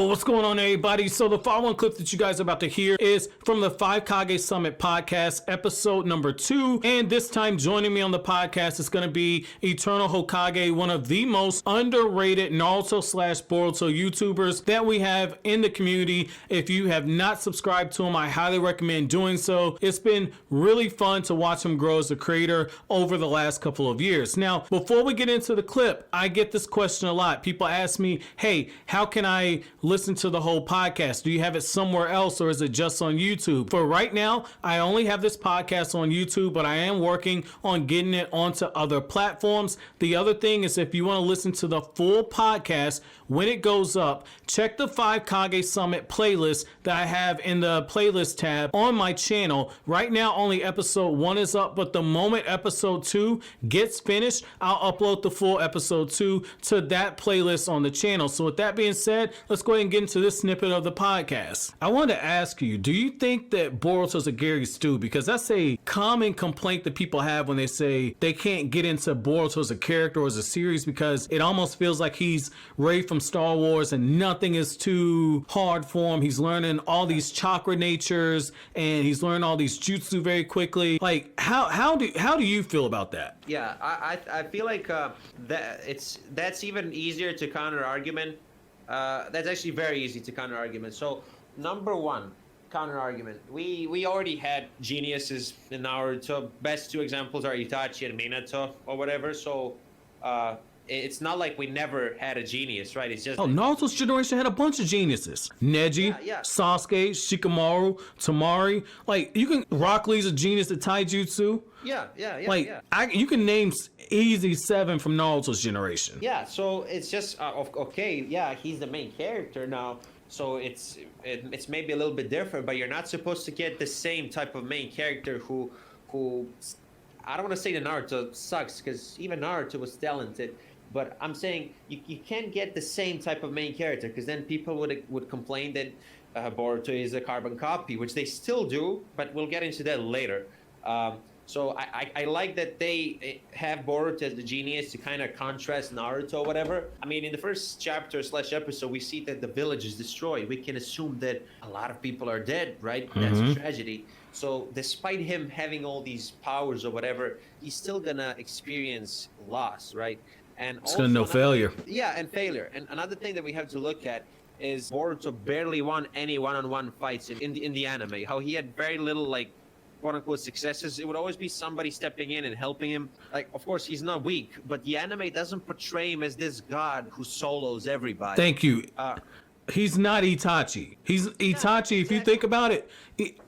Yo, what's going on, everybody? So the following clip that you guys are about to hear is from the 5 Kage Summit podcast, episode number 2. And this time joining me on the podcast is going to be Eternal Hokage, one of the most underrated Naruto/Boruto YouTubers that we have in the community. If you have not subscribed to him, I highly recommend doing so. It's been really fun to watch him grow as a creator over the last couple of years. Now, before we get into the clip, I get this question a lot. People ask me, hey, how can I listen to the whole podcast? Do you have it somewhere else or is it just on YouTube? For right now, I only have this podcast on YouTube, but I am working on getting it onto other platforms. The other thing is, if you want to listen to the full podcast when it goes up, check the 5 Kage Summit playlist that I have in the playlist tab on my channel. Right now, only episode 1 is up, but the moment episode 2 gets finished, I'll upload the full episode 2 to that playlist on the channel. So with that being said, let's go ahead and get into this snippet of the podcast. I wanted to ask you, do you think that Boruto's a Gary Stu? Because that's a common complaint that people have when they say they can't get into Boruto as a character or as a series, because it almost feels like he's Rey from Star Wars and nothing is too hard for him. He's learning all these chakra natures and he's learning all these jutsu very quickly. Like, how do you feel about that? Yeah, I feel like that's even easier to counter argument. That's actually very easy to counter argument. So number one counter argument, we already had geniuses in Naruto. Best 2 examples are Itachi and Minato or whatever. So it's not like we never had a genius, right? It's just Naruto's generation had a bunch of geniuses. Neji, Sasuke, Shikamaru, Tamari. Like, you can Rock Lee's a genius at taijutsu. You can name easy 7 from Naruto's generation. Yeah, so it's just okay. Yeah, he's the main character now, so it's maybe a little bit different. But you're not supposed to get the same type of main character who I don't want to say that Naruto sucks, because even Naruto was talented. But I'm saying you can't get the same type of main character, because then people would complain that Boruto is a carbon copy, which they still do, but we'll get into that later. So I like that they have Boruto as the genius to kind of contrast Naruto or whatever. I mean, in the first chapter/episode, we see that the village is destroyed. We can assume that a lot of people are dead, right? Mm-hmm. That's a tragedy. So despite him having all these powers or whatever, he's still gonna experience loss, right? And it's gonna know failure. Yeah, and failure. And another thing that we have to look at is Boruto barely won any one-on-one fights in the anime. How he had very little, like, quote-unquote successes. It would always be somebody stepping in and helping him. Like, of course, he's not weak, but the anime doesn't portray him as this god who solos everybody. Thank you. He's not Itachi. He's Itachi. If you think about it,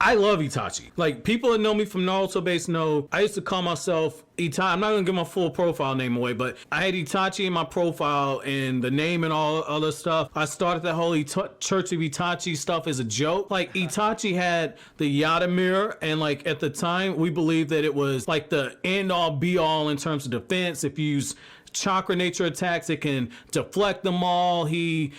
I love Itachi. Like, people that know me from Naruto base know I used to call myself Itachi. I'm not gonna give my full profile name away, but I had Itachi in my profile and the name and all other stuff. I started that whole Church of Itachi stuff as a joke. Like, Itachi had the Yada mirror, and like at the time we believed that it was like the end all be all in terms of defense. If you use chakra nature attacks, it can deflect them all. He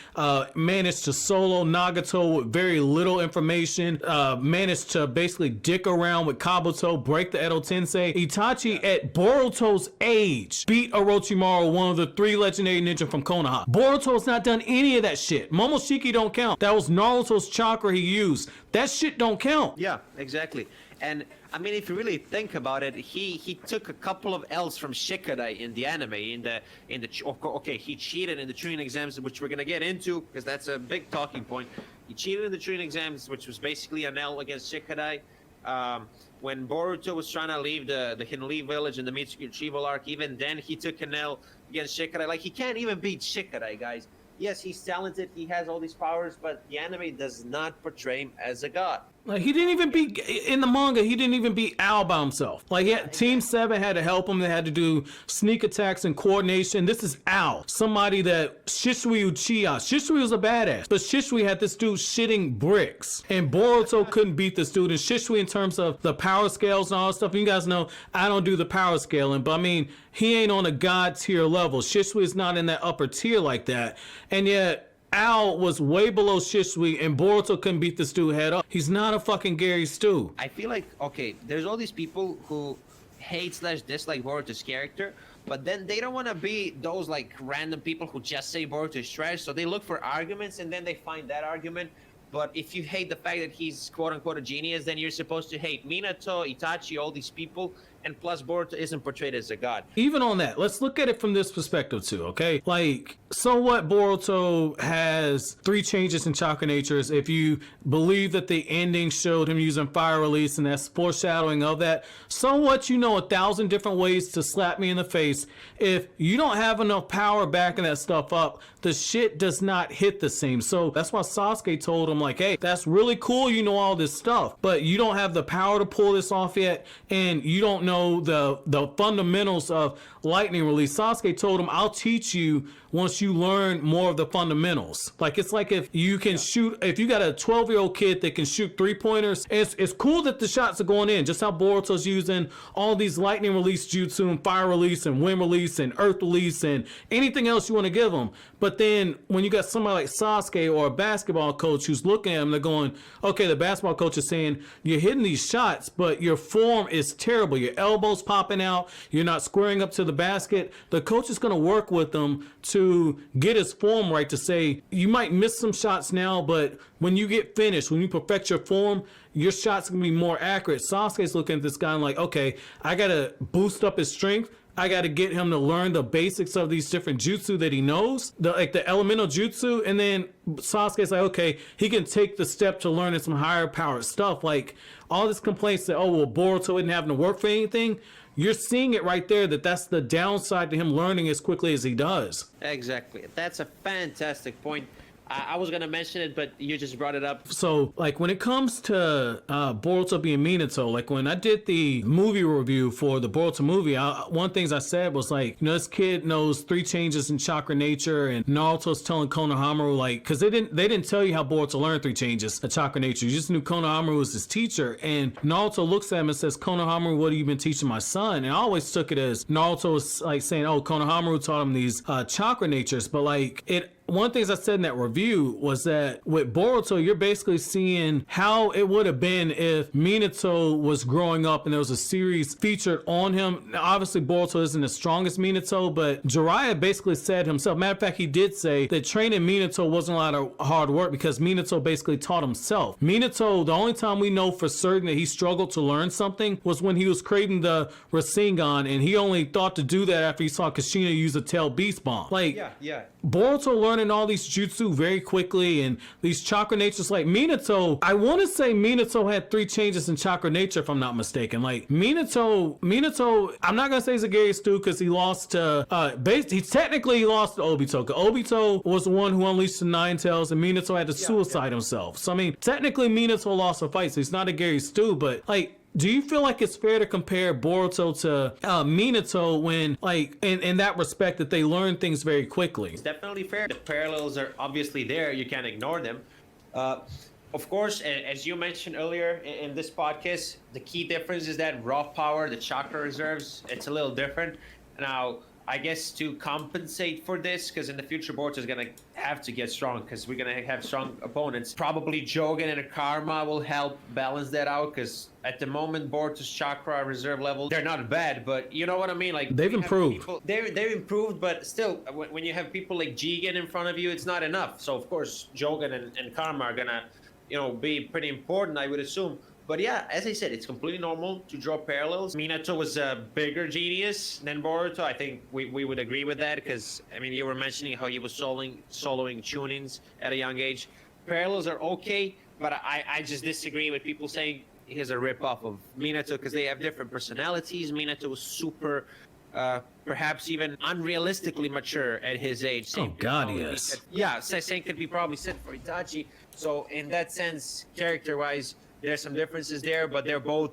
managed to solo Nagato with very little information, managed to basically dick around with Kabuto, break the Edo Tensei. Itachi at Boruto's age beat Orochimaru, one of the 3 legendary ninja from Konoha. Boruto's not done any of that shit. Momoshiki don't count. That was Naruto's chakra he used. That shit don't count. Yeah, exactly. And I mean, if you really think about it, he took a couple of L's from Shikadai in the anime. Okay, he cheated in the Chunin exams, which we're gonna get into because that's a big talking point. He cheated in the Chunin exams, which was basically an L against Shikadai. When Boruto was trying to leave the Hinli village in the Mitsuki Retrieval arc, even then he took an L against Shikadai. Like, he can't even beat Shikadai, guys. Yes, he's talented, he has all these powers, but the anime does not portray him as a god. Like, he didn't even beat, in the manga, he didn't even beat Al by himself. Like, Team 7 had to help him. They had to do sneak attacks and coordination. This is Al, somebody that Shisui Uchiha. Shisui was a badass, but Shisui had this dude shitting bricks. And Boruto couldn't beat this dude. And Shisui, in terms of the power scales and all that stuff, you guys know I don't do the power scaling, but I mean, he ain't on a god tier level. Shisui is not in that upper tier like that. And yet, Al was way below Shisui, and Boruto couldn't beat this dude head up. He's not a fucking Gary Stu. I feel like, okay, there's all these people who hate/dislike Boruto's character, But then they don't want to be those like random people who just say Boruto is trash. So they look for arguments, and then they find that argument. But if you hate the fact that he's quote unquote a genius, then you're supposed to hate Minato, Itachi, all these people. And plus, Boruto isn't portrayed as a god. Even on that, let's look at it from this perspective too, okay? Like, so what, Boruto has 3 changes in chakra natures. If you believe that the ending showed him using fire release and that's foreshadowing of that, so what, you know 1,000 different ways to slap me in the face. If you don't have enough power backing that stuff up, the shit does not hit the same. So that's why Sasuke told him, like, hey, that's really cool, you know all this stuff, but you don't have the power to pull this off yet, and you don't know the fundamentals of lightning release. Sasuke told him, I'll teach you once you learn more of the fundamentals. Like, it's like if you can shoot, if you got a 12-year-old kid that can shoot 3-pointers, it's cool that the shots are going in, just how Boruto's using all these lightning release jutsu and fire release and wind release and earth release and anything else you want to give them. But then when you got somebody like Sasuke or a basketball coach who's looking at him, they're going, okay, the basketball coach is saying, you're hitting these shots, but your form is terrible. Your elbows popping out, you're not squaring up to the basket. The coach is going to work with them to get his form right, to say, you might miss some shots now, but when you get finished, when you perfect your form, your shots can be more accurate. Sasuke's looking at this guy and like, okay, I got to boost up his strength. I got to get him to learn the basics of these different jutsu that he knows, the elemental jutsu. And then Sasuke's like, okay, he can take the step to learning some higher powered stuff. Like, all this complaints that, oh, well, Boruto isn't having to work for anything. You're seeing it right there, that's the downside to him learning as quickly as he does. Exactly. That's a fantastic point. I was going to mention it, but you just brought it up. So, like, when it comes to Boruto being Minato, like, when I did the movie review for the Boruto movie, one of the things I said was, like, you know, this kid knows 3 changes in chakra nature, and Naruto's telling Konohamaru, like, because they didn't tell you how Boruto learned 3 changes of chakra nature. You just knew Konohamaru was his teacher, and Naruto looks at him and says, Konohamaru, what have you been teaching my son? And I always took it as Naruto was, like, saying, oh, Konohamaru taught him these chakra natures, but, like, one of the things I said in that review was that with Boruto, you're basically seeing how it would have been if Minato was growing up and there was a series featured on him. Now, obviously, Boruto isn't the strongest Minato, but Jiraiya basically said himself, matter of fact, he did say that training Minato wasn't a lot of hard work because Minato basically taught himself. Minato, the only time we know for certain that he struggled to learn something was when he was creating the Rasengan, and he only thought to do that after he saw Kushina use a tail beast bomb. Like, yeah. Boruto learning all these jutsu very quickly and these chakra natures. Like Minato, I want to say Minato had 3 changes in chakra nature, if I'm not mistaken. Like Minato, I'm not gonna say he's a Gary Stu because he lost to he technically lost to Obito. Obito was the one who unleashed the 9 tails, and Minato had to suicide himself. So I mean, technically Minato lost a fight, so he's not a Gary Stu, but like, do you feel like it's fair to compare Boruto to Minato when, like, in that respect, that they learn things very quickly? It's definitely fair. The parallels are obviously there. You can't ignore them. Of course, as you mentioned earlier in this podcast, the key difference is that raw power, the chakra reserves, it's a little different. Now, I guess to compensate for this, because in the future Boruto is going to have to get strong because we're going to have strong opponents. Probably Jogen and Karma will help balance that out, because at the moment Boruto's chakra reserve level, they're not bad, but you know what I mean? Like, they've improved. They've improved, but still, when you have people like Jigen in front of you, it's not enough. So of course Jogen and Karma are going to, you know, be pretty important, I would assume. But yeah, as I said, it's completely normal to draw parallels. Minato was a bigger genius than Boruto. I think we would agree with that, because, I mean, you were mentioning how he was soloing tunings at a young age. Parallels are okay, but I just disagree with people saying he's a rip-off of Minato, because they have different personalities. Minato was super, perhaps even unrealistically mature at his age. Oh God, yes. Yeah, same could be probably said for Itachi. So in that sense, character-wise, there's some differences there, but they're both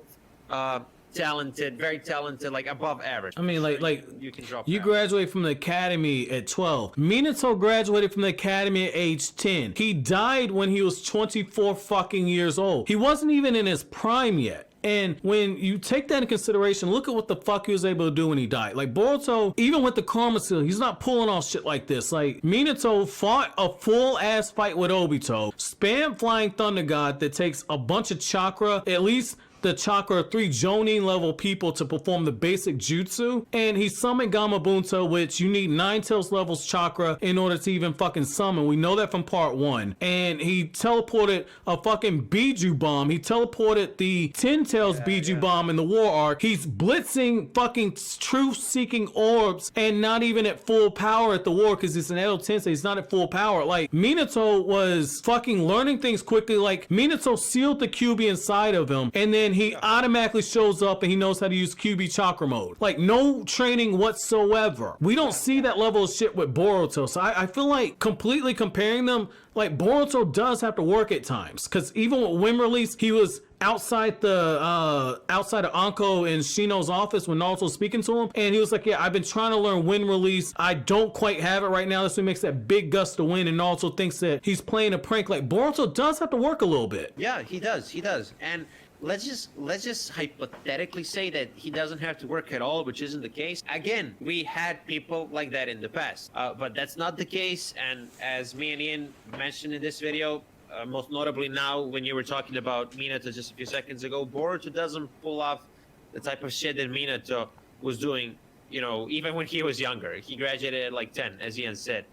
talented, very talented, like above average. I mean, like you can drop. You graduate from the academy at 12. Minato graduated from the academy at age 10. He died when he was 24 fucking years old. He wasn't even in his prime yet. And when you take that into consideration, look at what the fuck he was able to do when he died. Like, Boruto, even with the Karma Seal, he's not pulling off shit like this. Like, Minato fought a full-ass fight with Obito, spam Flying Thunder God that takes a bunch of chakra, at least the chakra 3 Jonin level people to perform the basic jutsu, and he summoned Gamabunta, which you need 9 tails levels chakra in order to even fucking summon. We know that from part 1. And he teleported a fucking Biju bomb. He teleported the 10 tails Biju bomb in the war arc. He's blitzing fucking truth-seeking orbs and not even at full power at the war because it's an Edo Tensei. He's not at full power. Like, Minato was fucking learning things quickly. Like, Minato sealed the QB inside of him, and then he automatically shows up and he knows how to use QB chakra mode. Like, no training whatsoever. We don't see that level of shit with Boruto. So I feel like completely comparing them, like, Boruto does have to work at times. Because even with Wind Release, he was outside of Anko and Shino's office when Naruto was speaking to him, and he was like, yeah, I've been trying to learn Wind Release. I don't quite have it right now. That's what makes that big gust of wind, and Naruto thinks that he's playing a prank. Like, Boruto does have to work a little bit. Yeah, he does. And let's just hypothetically say that he doesn't have to work at all, which isn't the case. Again, we had people like that in the past, but that's not the case. And as me and Ian mentioned in this video, most notably now when you were talking about Minato just a few seconds ago, Boruto doesn't pull off the type of shit that Minato was doing, you know, even when he was younger. He graduated at like 10, as Ian said.